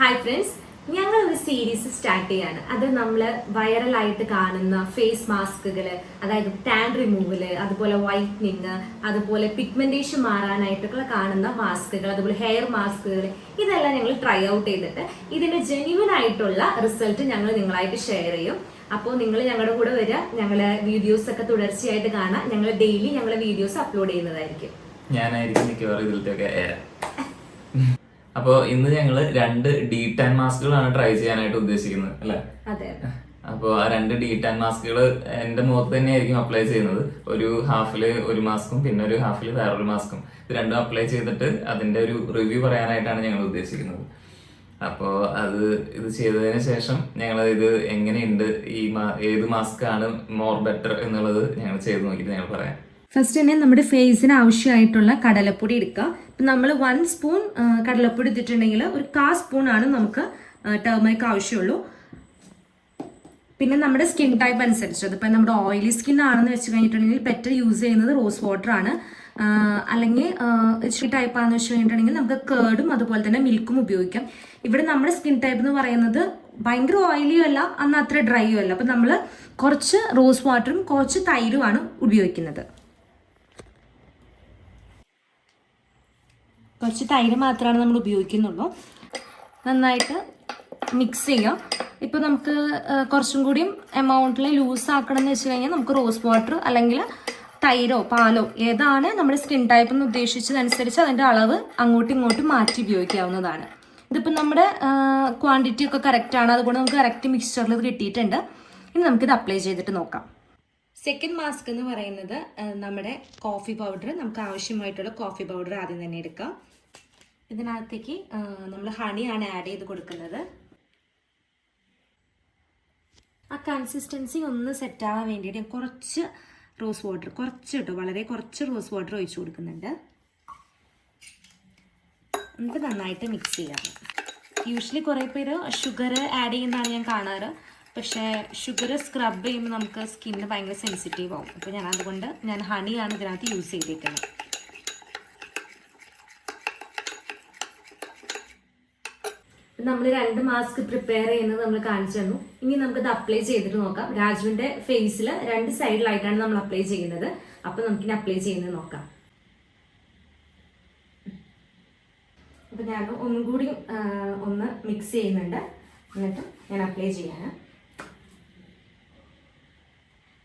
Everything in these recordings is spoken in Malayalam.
ഹായ് ഫ്രണ്ട്സ്, ഞങ്ങൾ ഒരു സീരീസ് സ്റ്റാർട്ട് ചെയ്യാണ്. അത് നമ്മൾ വൈറലായിട്ട് കാണുന്ന ഫേസ് മാസ്കുകൾ, അതായത് ടാൻ റിമൂവല്, അതുപോലെ വൈറ്റനിങ്, അതുപോലെ പിഗ്മെന്റേഷൻ മാറാനായിട്ടൊക്കെ കാണുന്ന മാസ്കുകൾ, അതുപോലെ ഹെയർ മാസ്കുകൾ, ഇതെല്ലാം ഞങ്ങൾ ട്രൈ ഔട്ട് ചെയ്തിട്ട് ഇതിന്റെ ജെന്യുവൻ ആയിട്ടുള്ള റിസൾട്ട് ഞങ്ങൾ നിങ്ങളായിട്ട് ഷെയർ ചെയ്യും. അപ്പോൾ നിങ്ങൾ ഞങ്ങളുടെ കൂടെ വരിക, ഞങ്ങളെ വീഡിയോസ് ഒക്കെ തുടർച്ചയായിട്ട് കാണാം. ഞങ്ങൾ ഡെയിലി ഞങ്ങളെ വീഡിയോസ് അപ്ലോഡ് ചെയ്യുന്നതായിരിക്കും. ഞാനായിരിക്കും മിക്കവാറും ഇതിലത്തെയൊക്കെ അപ്പോൾ ഇന്ന് ഞങ്ങൾ 2 D10 മാസ്കുകളാണ് ട്രൈ ചെയ്യാനായിട്ട് ഉദ്ദേശിക്കുന്നത്, അല്ലേ? അതെ. അപ്പോൾ ആ 2 D10 മാസ്കുകൾ എൻ്റെ മുഖത്ത് തന്നെയായിരിക്കും അപ്ലൈ ചെയ്യുന്നത്. ഒരു ഹാഫില് ഒരു മാസ്കും പിന്നെ ഒരു ഹാഫില് വേറൊരു മാസ്കും, ഇത് രണ്ടും അപ്ലൈ ചെയ്തിട്ട് അതിന്റെ ഒരു റിവ്യൂ പറയാനായിട്ടാണ് ഞങ്ങൾ ഉദ്ദേശിക്കുന്നത്. അപ്പോൾ ഇത് ചെയ്തതിന് ശേഷം ഞങ്ങൾ ഇത് എങ്ങനെയുണ്ട്, ഏത് മാസ്ക് ആണ് മോർ ബെറ്റർ എന്നുള്ളത് ഞങ്ങൾ ചെയ്ത് നോക്കിയിട്ട് ഞങ്ങൾ പറയാം. ഫസ്റ്റ് തന്നെ നമ്മുടെ ഫേസിന് ആവശ്യമായിട്ടുള്ള കടലപ്പൊടി എടുക്കുക. ഇപ്പം നമ്മൾ 1 സ്പൂൺ കടലപ്പൊടി എടുത്തിട്ടുണ്ടെങ്കിൽ ഒരു 1/4 സ്പൂൺ ആണ് നമുക്ക് ടർമറിക് ആവശ്യമുള്ളൂ. പിന്നെ നമ്മുടെ സ്കിൻ ടൈപ്പ് അനുസരിച്ച്, അതിപ്പോൾ നമ്മുടെ ഓയിലി സ്കിൻ ആണെന്ന് വെച്ച് കഴിഞ്ഞിട്ടുണ്ടെങ്കിൽ ബെറ്റർ യൂസ് ചെയ്യുന്നത് റോസ് വാട്ടർ ആണ്. അല്ലെങ്കിൽ ഇച്ചിരി ടൈപ്പ് ആണെന്ന് വെച്ച് കഴിഞ്ഞിട്ടുണ്ടെങ്കിൽ നമുക്ക് കേർഡും അതുപോലെ തന്നെ മിൽക്കും ഉപയോഗിക്കാം. ഇവിടെ നമ്മുടെ സ്കിൻ ടൈപ്പ് എന്ന് പറയുന്നത് ഭയങ്കര ഓയിലിയും അല്ല, എന്നാൽ അത്ര ഡ്രൈയും അല്ല. അപ്പം നമ്മൾ കുറച്ച് റോസ് വാട്ടറും കുറച്ച് തൈരുമാണ് ഉപയോഗിക്കുന്നത്. കുറച്ച് തൈര് മാത്രമാണ് നമ്മൾ ഉപയോഗിക്കുന്നുള്ളൂ. നന്നായിട്ട് മിക്സ് ചെയ്യാം. ഇപ്പോൾ നമുക്ക് കുറച്ചും കൂടിയും എമൗണ്ടിൽ ലൂസ് ആക്കണം എന്ന് വെച്ച് കഴിഞ്ഞാൽ നമുക്ക് റോസ് വാട്ടർ അല്ലെങ്കിൽ തൈരോ പാലോ ഏതാണ് നമ്മുടെ സ്കിൻ ടൈപ്പ് എന്ന് ഉദ്ദേശിച്ചതനുസരിച്ച് അതിൻ്റെ അളവ് അങ്ങോട്ടും ഇങ്ങോട്ടും മാറ്റി ഉപയോഗിക്കാവുന്നതാണ്. ഇതിപ്പോൾ നമ്മുടെ ക്വാണ്ടിറ്റി ഒക്കെ കറക്റ്റാണ്, അതുകൊണ്ട് നമുക്ക് കറക്റ്റ് മിക്സ്ചറിൽ ഇത് കിട്ടിയിട്ടുണ്ട്. ഇനി നമുക്കിത് അപ്ലൈ ചെയ്തിട്ട് നോക്കാം. സെക്കൻഡ് മാസ്ക് എന്ന് പറയുന്നത് നമ്മുടെ കോഫി പൗഡർ. നമുക്ക് ആവശ്യമായിട്ടുള്ള കോഫി പൗഡർ ആദ്യം തന്നെ എടുക്കാം. ഇതിനകത്തേക്ക് നമ്മൾ ഹണിയാണ് ആഡ് ചെയ്ത് കൊടുക്കുന്നത്. ആ കൺസിസ്റ്റൻസി ഒന്ന് സെറ്റാവാൻ വേണ്ടിയിട്ട് ഞാൻ കുറച്ച് റോസ് വാട്ടർ, വളരെ കുറച്ച് റോസ് വാട്ടർ ഒഴിച്ചു കൊടുക്കുന്നുണ്ട്. നമുക്ക് നന്നായിട്ട് മിക്സ് ചെയ്യാം. യൂഷ്വലി കുറേ പേര് ഷുഗർ ആഡ് ചെയ്യുന്നതാണ് ഞാൻ കാണാറ്. പക്ഷേ ഷുഗർ സ്ക്രബ് ചെയ്യുമ്പോൾ നമുക്ക് സ്കിന്നിന് ഭയങ്കര സെൻസിറ്റീവ് ആവും. അപ്പോൾ അതുകൊണ്ട് ഞാൻ ഹണിയാണ് ഇതിനകത്ത് യൂസ് ചെയ്തിരിക്കുന്നത്. നമ്മൾ 2 മാസ്ക് പ്രിപ്പയർ ചെയ്യുന്നത് നമ്മൾ കാണിച്ചു തന്നു. ഇനി നമുക്കിത് അപ്ലൈ ചെയ്തിട്ട് നോക്കാം. രാജുവിൻ്റെ ഫേസിൽ 2 സൈഡിലായിട്ടാണ് നമ്മൾ അപ്ലൈ ചെയ്യുന്നത്. അപ്പോൾ നമുക്കിനി അപ്ലൈ ചെയ്യുന്നത് നോക്കാം. അപ്പോൾ ഞാൻ ഒന്നും കൂടി ഒന്ന് മിക്സ് ചെയ്യുന്നുണ്ട്. എന്നിട്ട് ഞാൻ അപ്ലൈ ചെയ്യാൻ.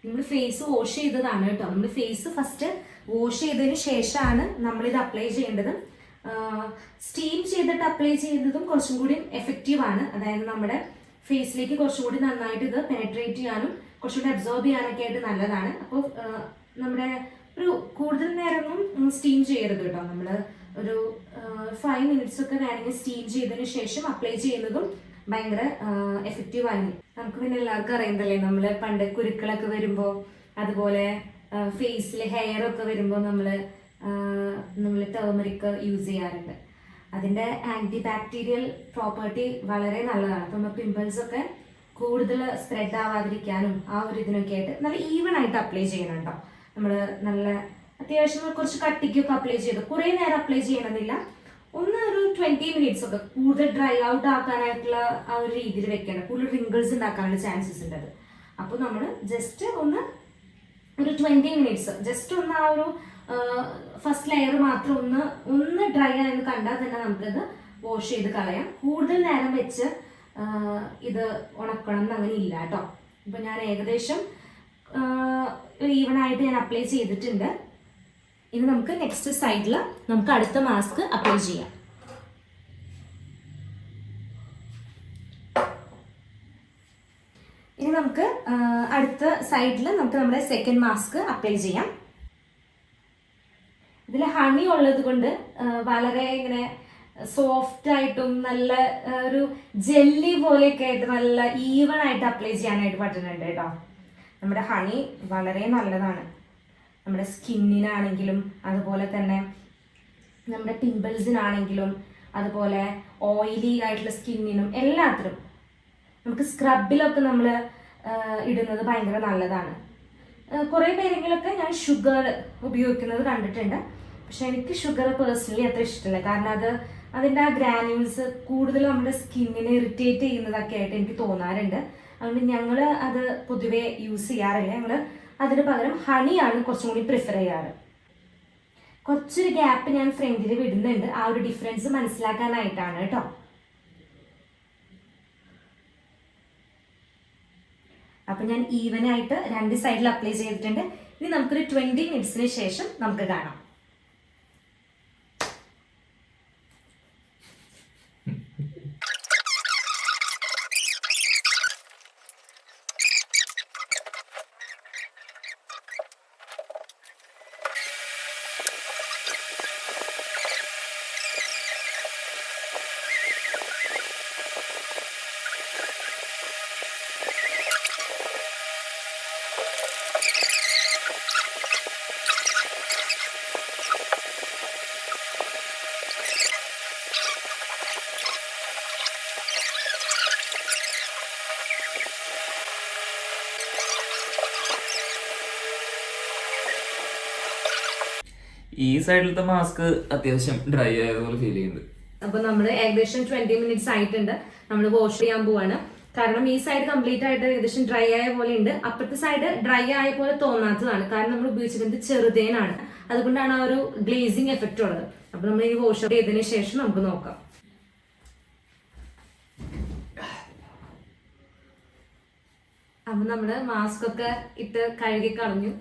നമ്മൾ ഫേസ് വാഷ് ചെയ്തതാണ് കേട്ടോ. നമ്മൾ ഫേസ് ഫസ്റ്റ് വാഷ് ചെയ്തതിന് ശേഷമാണ് നമ്മളിത് അപ്ലൈ ചെയ്യേണ്ടത്. സ്റ്റീം ചെയ്തിട്ട് അപ്ലൈ ചെയ്യുന്നതും കുറച്ചും കൂടി എഫക്റ്റീവ് ആണ്. അതായത് നമ്മുടെ ഫേസിലേക്ക് കുറച്ചും കൂടി നന്നായിട്ട് ഇത് പെനട്രേറ്റ് ചെയ്യാനും കുറച്ചും കൂടി അബ്സോർബ് ചെയ്യാനൊക്കെ ആയിട്ട് നല്ലതാണ്. അപ്പോൾ നമ്മുടെ ഒരു കൂടുതൽ നേരമൊന്നും സ്റ്റീം ചെയ്യരുത് കേട്ടോ. നമ്മൾ ഒരു 5 മിനിറ്റ്സ് ഒക്കെ വേണമെങ്കിൽ സ്റ്റീം ചെയ്തതിന് ശേഷം അപ്ലൈ ചെയ്യുന്നതും ഭയങ്കര എഫക്റ്റീവ് ആയിരുന്നു. നമുക്ക് പിന്നെ എല്ലാവർക്കും അറിയുന്നതല്ലേ, നമ്മൾ പണ്ട് കുരുക്കളൊക്കെ വരുമ്പോൾ, അതുപോലെ ഫേസിൽ ഹെയർ ഒക്കെ വരുമ്പോൾ നമ്മൾ ടേമറിക് യൂസ് ചെയ്യാറുണ്ട്. അതിൻ്റെ ആൻറ്റി ബാക്ടീരിയൽ പ്രോപ്പർട്ടി വളരെ നല്ലതാണ്. അപ്പം നമ്മൾ പിമ്പിൾസ് ഒക്കെ കൂടുതൽ സ്പ്രെഡ് ആവാതിരിക്കാനും ആ ഒരു ഇതിനൊക്കെ ആയിട്ട് നല്ല ഈവൺ ആയിട്ട് അപ്ലൈ ചെയ്യണം. നമ്മൾ നല്ല അത്യാവശ്യം കുറച്ച് കട്ടിക്കൊക്കെ അപ്ലൈ ചെയ്ത് കുറേ നേരം അപ്ലൈ ചെയ്യണമെന്നില്ല. ഒരു 20 മിനിറ്റ്സ് ഒക്കെ കൂടുതൽ ഡ്രൈ ഔട്ട് ആക്കാനായിട്ടുള്ള ആ ഒരു രീതിയിൽ വെക്കണം. കൂടുതൽ റിങ്കിൾസ് ഉണ്ടാക്കാനുള്ള ചാൻസസ് ഉണ്ട് അത്. അപ്പോൾ നമ്മൾ ജസ്റ്റ് ഒരു 20 മിനിറ്റ്സ് ജസ്റ്റ് ഒന്ന് ആ ഒരു ഫസ്റ്റ് ലെയർ മാത്രം ഒന്ന് ഡ്രൈ ആയെന്ന് കണ്ടാൽ തന്നെ നമുക്കിത് വാഷ് ചെയ്ത് കളയാം. കൂടുതൽ നേരം വെച്ച് ഇത് ഉണക്കണം എന്നങ്ങനെ ഇല്ല കേട്ടോ. ഇപ്പം ഞാൻ ഏകദേശം ഈവണായിട്ട് ഞാൻ അപ്ലൈ ചെയ്തിട്ടുണ്ട്. ഇനി നമുക്ക് നെക്സ്റ്റ് സൈഡിൽ നമുക്ക് അടുത്ത മാസ്ക് അപ്ലൈ ചെയ്യാം. ഇനി നമുക്ക് അടുത്ത സൈഡിൽ നമുക്ക് നമ്മുടെ സെക്കൻഡ് മാസ്ക് അപ്ലൈ ചെയ്യാം. ഇതിൽ ഹണി ഉള്ളത് കൊണ്ട് വളരെ ഇങ്ങനെ സോഫ്റ്റ് ആയിട്ടും നല്ല ഒരു ജെല്ലി പോലെയൊക്കെ ആയിട്ട് നല്ല ഈവൺ ആയിട്ട് അപ്ലൈ ചെയ്യാനായിട്ട് പറ്റുന്നുണ്ട് കേട്ടോ. നമ്മുടെ ഹണി വളരെ നല്ലതാണ് നമ്മുടെ സ്കിന്നിനാണെങ്കിലും, അതുപോലെ തന്നെ നമ്മുടെ പിമ്പിൾസിനാണെങ്കിലും, അതുപോലെ ഓയിലി ആയിട്ടുള്ള സ്കിന്നിനും എല്ലാത്തിനും. നമുക്ക് സ്ക്രബിലൊക്കെ നമ്മൾ ഇടുന്നത് ഭയങ്കര നല്ലതാണ്. കുറേ പേരെങ്കിലൊക്കെ ഞാൻ ഷുഗർ ഉപയോഗിക്കുന്നത് കണ്ടിട്ടുണ്ട്. പക്ഷെ എനിക്ക് ഷുഗർ പേഴ്സണലി അത്ര ഇഷ്ടമില്ല. കാരണം അത് അതിൻ്റെ ആ ഗ്രാന്യൂൾസ് കൂടുതൽ നമ്മുടെ സ്കിന്നിനെ ഇറിറ്റേറ്റ് ചെയ്യുന്നതൊക്കെ ആയിട്ട് എനിക്ക് തോന്നാറുണ്ട്. അതുകൊണ്ട് ഞങ്ങൾ അത് പൊതുവേ യൂസ് ചെയ്യാറില്ല. ഞങ്ങൾ അതിന് പകരം ഹണിയാണ് കുറച്ചും കൂടി പ്രിഫർ ചെയ്യാറ്. കുറച്ചൊരു ഗ്യാപ്പ് ഞാൻ ഫ്രണ്ടിൽ വിടുന്നുണ്ട്, ആ ഒരു ഡിഫറൻസ് മനസ്സിലാക്കാനായിട്ടാണ് കേട്ടോ. അപ്പം ഞാൻ ഈവനായിട്ട് 2 സൈഡിൽ അപ്ലൈ ചെയ്തിട്ടുണ്ട്. ഇനി നമുക്കൊരു 20 മിനിറ്റ്സിന് ശേഷം നമുക്ക് കാണാം. ഈ സൈഡിലത്തെ മാസ്ക് അത്യാവശ്യം ഡ്രൈ ആയതുപോലെ ഫീൽ ചെയ്യുന്നുണ്ട്. അപ്പൊ നമ്മൾ ഏകദേശം 20 മിനിറ്റ്സ് ആയിട്ടുണ്ട്. നമ്മൾ വാഷ് ചെയ്യാൻ പോവാണ്. കാരണം ഈ സൈഡ് കംപ്ലീറ്റ് ആയിട്ട് ഏകദേശം ഡ്രൈ ആയ പോലെ ഉണ്ട്. അപ്പുറത്തെ സൈഡ് ഡ്രൈ ആയ പോലെ തോന്നാത്തതാണ്, കാരണം നമ്മൾ ഉപയോഗിച്ചിരുന്നത് ചെറുതേനാണ്. അതുകൊണ്ടാണ് ആ ഒരു ഗ്ലേസിങ് എഫക്റ്റ് ഉള്ളത്. അപ്പൊ നമ്മൾ ഈ വാഷ് ചെയ്തതിനു ശേഷം നമുക്ക് നോക്കാം. അപ്പൊ നമ്മള് മാസ്ക് ഒക്കെ ഇട്ട് കഴുകി കളഞ്ഞു.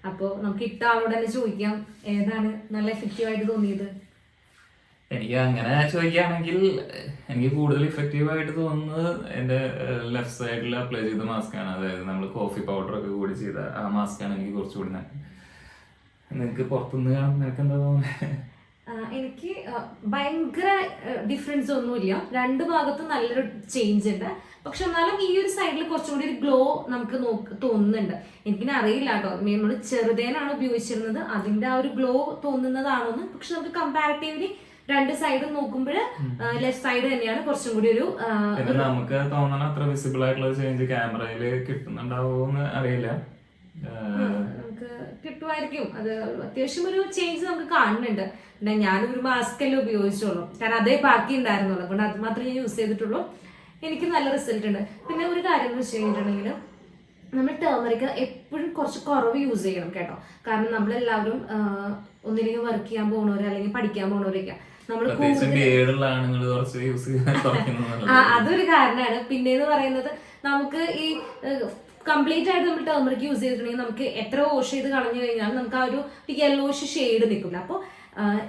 അപ്പോൾ നമുക്ക് ഇട്ട ആളോട് തന്നെ ചോദിക്കാം, ഏതാണ് നല്ല എഫക്റ്റീവ് ആയിട്ട് തോന്നിയത്? എനിക്ക് അങ്ങനെ ചോദിക്കുകയാണെങ്കിൽ എനിക്ക് കൂടുതൽ ഇഫക്റ്റീവ് ആയിട്ട് തോന്നുന്നത് എൻ്റെ ലെഫ്റ്റ് സൈഡിൽ അപ്ലൈ ചെയ്ത മാസ്കാണ്. അതായത് നമ്മൾ കോഫി പൗഡർ ഒക്കെ കൂടി ചെയ്ത ആ മാസ്കാണ് എനിക്ക് കുറച്ചുകൂടി നിനക്ക് പുറത്തുനിന്ന് കാണുമ്പോൾ നിനക്ക് എന്താ തോന്നുന്നത്? എനിക്ക് ഭയങ്കര ഡിഫറൻസ് ഒന്നുമില്ല. 2 ഭാഗത്തും നല്ലൊരു ചേഞ്ച് ഉണ്ട്. പക്ഷെ എന്നാലും ഈ ഒരു സൈഡിൽ കുറച്ചും കൂടി ഒരു ഗ്ലോ നമുക്ക് തോന്നുന്നുണ്ട്. എനിക്കിനെ അറിയില്ല കേട്ടോ, നമ്മൾ ചെറുതേനാണ് ഉപയോഗിച്ചിരുന്നത്, അതിന്റെ ആ ഒരു ഗ്ലോ തോന്നുന്നതാണോന്ന്. പക്ഷെ നമുക്ക് കമ്പാരിറ്റീവ്ലി 2 സൈഡും നോക്കുമ്പോൾ ലെഫ്റ്റ് സൈഡ് തന്നെയാണ് കുറച്ചും കൂടി ഒരു നമുക്ക് തോന്നണ അത്ര വിസിബിൾ ആയിട്ടുള്ള ചേഞ്ച് ക്യാമറയിൽ കിട്ടുന്നുണ്ടാവോന്ന് അറിയില്ല. നമുക്ക് കിട്ടുമായിരിക്കും. അത് അത്യാവശ്യം ഒരു ചേഞ്ച് നമുക്ക് കാണുന്നുണ്ട്. ഞാനൊരു മാസ്ക് അല്ലേ ഉപയോഗിച്ചോളൂ, കാരണം അതേ ബാക്കി ഉണ്ടായിരുന്നുള്ളൂ. അതുകൊണ്ട് അത് മാത്രമേ ഞാൻ യൂസ് ചെയ്തിട്ടുള്ളൂ. എനിക്ക് നല്ല റിസൾട്ട് ഉണ്ട്. പിന്നെ ഒരു കാര്യം എന്ന് വെച്ച് കഴിഞ്ഞിട്ടുണ്ടെങ്കിൽ നമ്മൾ ടേമറിക് എപ്പോഴും കുറച്ച് കുറവ് യൂസ് ചെയ്യണം കേട്ടോ. കാരണം നമ്മളെല്ലാവരും ഒന്നില്ലെങ്കിൽ വർക്ക് ചെയ്യാൻ പോകുന്നവരോ അല്ലെങ്കിൽ പഠിക്കാൻ പോകുന്നവരൊക്കെ നമ്മൾ അതൊരു കാരണമാണ്. പിന്നെന്ന് പറയുന്നത് നമുക്ക് ഈ കംപ്ലീറ്റ് ആയിട്ട് നമ്മൾ ടേമറിക് യൂസ് ചെയ്തിട്ടുണ്ടെങ്കിൽ നമുക്ക് എത്ര വാഷ് ചെയ്ത് കളഞ്ഞു കഴിഞ്ഞാൽ നമുക്ക് ആ ഒരു യെല്ലോഷ് ഷെയ്ഡ് നിൽക്കില്ല. അപ്പോൾ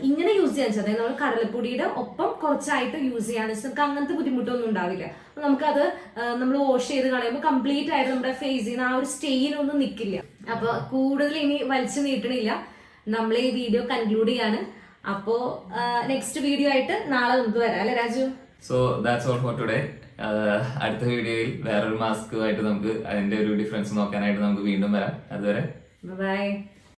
ഇങ്ങനെ യൂസ് ചെയ്യാൻ വെച്ചാൽ അതായത് നമ്മൾ കടലപ്പൊടിയുടെ ഒപ്പം കുറച്ചായിട്ട് യൂസ് ചെയ്യാന്ന് വെച്ചാൽ നമുക്ക് അങ്ങനത്തെ ബുദ്ധിമുട്ടൊന്നും ഉണ്ടാവില്ല. അപ്പൊ നമുക്കത് നമ്മൾ വാഷ് ചെയ്ത് കളയുമ്പോൾ കംപ്ലീറ്റ് ആയിട്ട് നമ്മുടെ ഫേസിന് ആ ഒരു സ്റ്റെയിനൊന്നും നിൽക്കില്ല. അപ്പൊ കൂടുതൽ ഇനി വലിച്ചു നീട്ടണില്ല, നമ്മൾ ഈ വീഡിയോ കൺക്ലൂഡ് ചെയ്യാണ്. അപ്പോ നെക്സ്റ്റ് വീഡിയോ ആയിട്ട് നാളെ നമുക്ക് വരാം അല്ലെ Raju? So that's all for today. അടുത്ത വീഡിയോയിൽ വേറൊരു മാസ്കുമായിട്ട് നമുക്ക് അതിന്റെ ഒരു ഡിഫറൻസ് നോക്കാനായിട്ട് നമുക്ക് വീണ്ടും വരാം. അതുവരെ ബൈ.